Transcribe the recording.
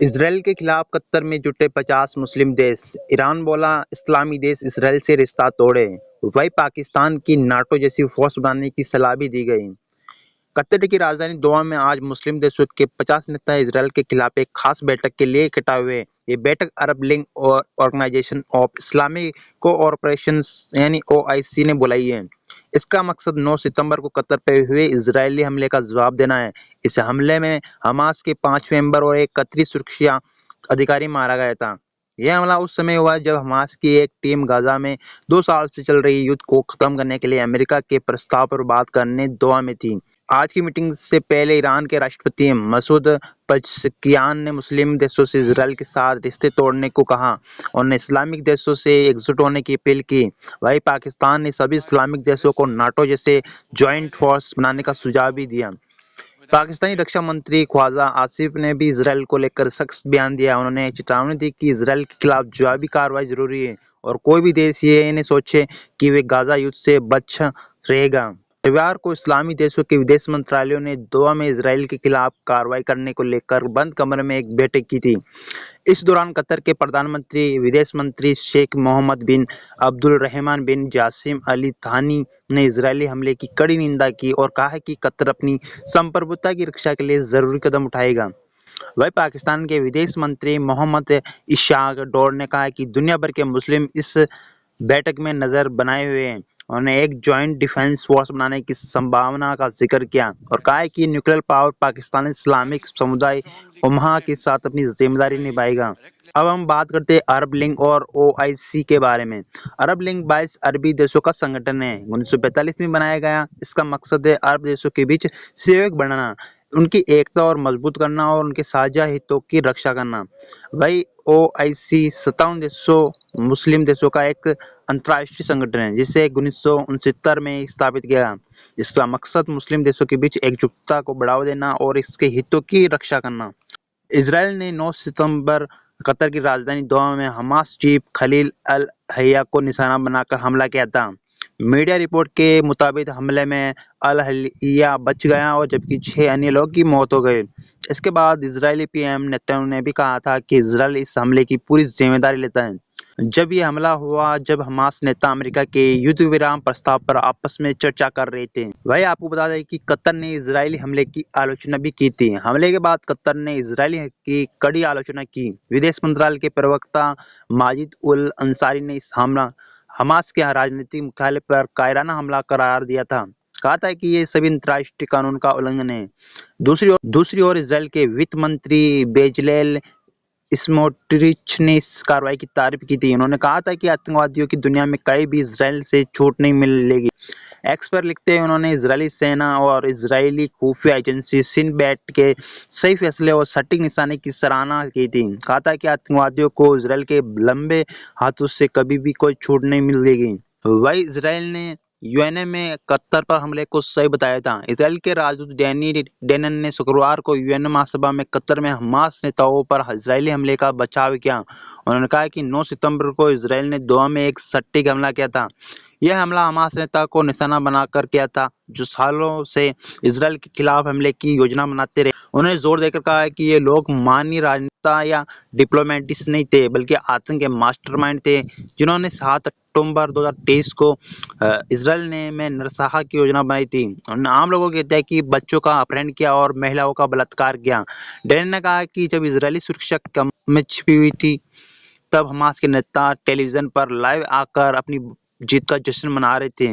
Israel के खिलाफ Qatar में जुटे 50 मुस्लिम देश। ईरान बोला इस्लामी देश इसराइल से रिश्ता तोड़े। वहीं पाकिस्तान की नाटो जैसी फोर्स बनाने की सलाह भी दी गई। कतर की राजधानी दोहा में आज मुस्लिम देशों के 50 नेता इसराइल के खिलाफ एक खास बैठक के लिए इकट्ठा हुए। ये बैठक अरब लीग और ऑर्गेनाइजेशन ऑफ इस्लामिक कोऑपरेशन यानी OIC ने बुलाई है। इसका मकसद 9 सितंबर को कतर पर हुए इजरायली हमले का जवाब देना है। इस हमले में हमास के 5 मेंबर और एक कतरी सुरक्षा अधिकारी मारा गया था। यह हमला उस समय हुआ जब हमास की एक टीम गाजा में 2 साल से चल रही युद्ध को खत्म करने के लिए अमेरिका के प्रस्ताव पर बात करने दोहा में थी। आज की मीटिंग से पहले ईरान के राष्ट्रपति मसूद पज़ेश्कियान ने मुस्लिम देशों से इसराइल के साथ रिश्ते तोड़ने को कहा और इस्लामिक देशों से एकजुट होने की अपील की। वहीं पाकिस्तान ने सभी इस्लामिक देशों को नाटो जैसे ज्वाइंट फोर्स बनाने का सुझाव भी दिया। पाकिस्तानी रक्षा मंत्री ख्वाजा आसिफ ने भी इसराइल को लेकर सख्त बयान दिया। उन्होंने चेतावनी दी कि इसराइल के खिलाफ जवाबी कार्रवाई जरूरी है और कोई भी देश ये नहीं सोचे कि वे गाजा युद्ध से बच रहेगा। रविवार को इस्लामी देशों के विदेश मंत्रालयों ने दोहा में इसराइल के खिलाफ कार्रवाई करने को लेकर बंद कमरे में एक बैठक की थी। इस दौरान कतर के प्रधानमंत्री विदेश मंत्री शेख मोहम्मद बिन अब्दुलरहमान बिन जासिम अल थानी ने इजरायली हमले की कड़ी निंदा की और कहा कि कतर अपनी संप्रभुता की रक्षा के लिए जरूरी कदम उठाएगा। वहीं पाकिस्तान के विदेश मंत्री मोहम्मद इशाक डोर ने कहा कि दुनिया भर के मुस्लिम इस बैठक में नजर बनाए हुए हैं। उन्होंने एक जॉइंट डिफेंस फोर्स बनाने की संभावना का जिक्र किया और कहा कि न्यूक्लियर पावर पाकिस्तान इस्लामिक समुदाय उम्मा के साथ अपनी जिम्मेदारी निभाएगा। अब हम बात करते हैं अरब लीग और OIC के बारे में। अरब लीग 22 अरबी देशों का संगठन है। 1945 में बनाया गया। इसका मकसद है अरब देशों के बीच सहयोग बढ़ाना, उनकी एकता और मजबूत करना और उनके साझा हितों की रक्षा करना। वही OIC 57 देशों मुस्लिम देशों का एक अंतर्राष्ट्रीय संगठन है जिसे 1969 में स्थापित किया। इसका मकसद मुस्लिम देशों के बीच एकजुटता को बढ़ावा देना और इसके हितों की रक्षा करना। इसराइल ने 9 सितंबर कतर की राजधानी दोहा में हमास चीफ खलील अल हया को निशाना बनाकर हमला किया था। मीडिया रिपोर्ट के मुताबिक हमले में अल हया बच गया और जबकि 6 अन्य लोगों की मौत हो गई। इसके बाद इजरायली PM नेतन्याहू ने भी कहा था कि इजराइल इस हमले की पूरी जिम्मेदारी लेता है। जब ये हमला हुआ जब हमास नेता अमेरिका के युद्ध विराम प्रस्ताव पर आपस में चर्चा कर रहे थे। वही आपको बता दें कि कतर ने इजरायली हमले की आलोचना भी की थी। हमले के बाद कतर ने इजरायली की कड़ी आलोचना की। विदेश मंत्रालय के प्रवक्ता माजिद उल अंसारी ने इस हमला हमास के राजनीतिक मुख्यालय पर कायराना हमला करार दिया था। कहा था कि ये सभी अंतर्राष्ट्रीय कानून का उल्लंघन है। दूसरी ओर इसराइल के वित्त मंत्री बेजलेल स्मोट्रिच ने इस कार्रवाई की तारीफ की थी। उन्होंने कहा था कि आतंकवादियों की दुनिया में कहीं भी इसराइल से छूट नहीं मिलेगी। एक्स पर लिखते हुए उन्होंने इजरायली सेना और इजरायली खुफिया एजेंसी सिन बैट के सही फैसले और सटीक निशाने की सराहना की थी। कहा था कि आतंकवादियों को इसराइल के लंबे हाथों से कभी भी कोई छूट नहीं मिलेगी। वही इसराइल ने UN में कतर पर हमले को सही बताया था। इसराइल के राजदूत डैनी डेनन ने शुक्रवार को UN महासभा में कतर में हमास नेताओं पर इजरायली हमले का बचाव किया। उन्होंने कहा कि 9 सितंबर को इसराइल ने दोहा में एक सटीक हमला किया था। यह हमला हमास नेता को निशाना बनाकर किया था जो सालों से इसराइल के खिलाफ हमले की योजना बनाते रहे। उन्होंने जोर देकर कहा कि ये लोग माननीय राजनेता या डिप्लोमेटिस्ट नहीं थे बल्कि आतंक के मास्टरमाइंड थे जिन्होंने 7 अक्टूबर 2023 को इसराइल ने में नरसंहार की योजना बनाई थी। उन्होंने आम लोगों को कहते हैं कि बच्चों का अपहरण किया और महिलाओं का बलात्कार किया। डेन ने कहा कि जब इजरायली सुरक्षा कम में छिपी हुई थी तब हमास के नेता टेलीविजन पर लाइव आकर अपनी जीत का जश्न मना रहे थे।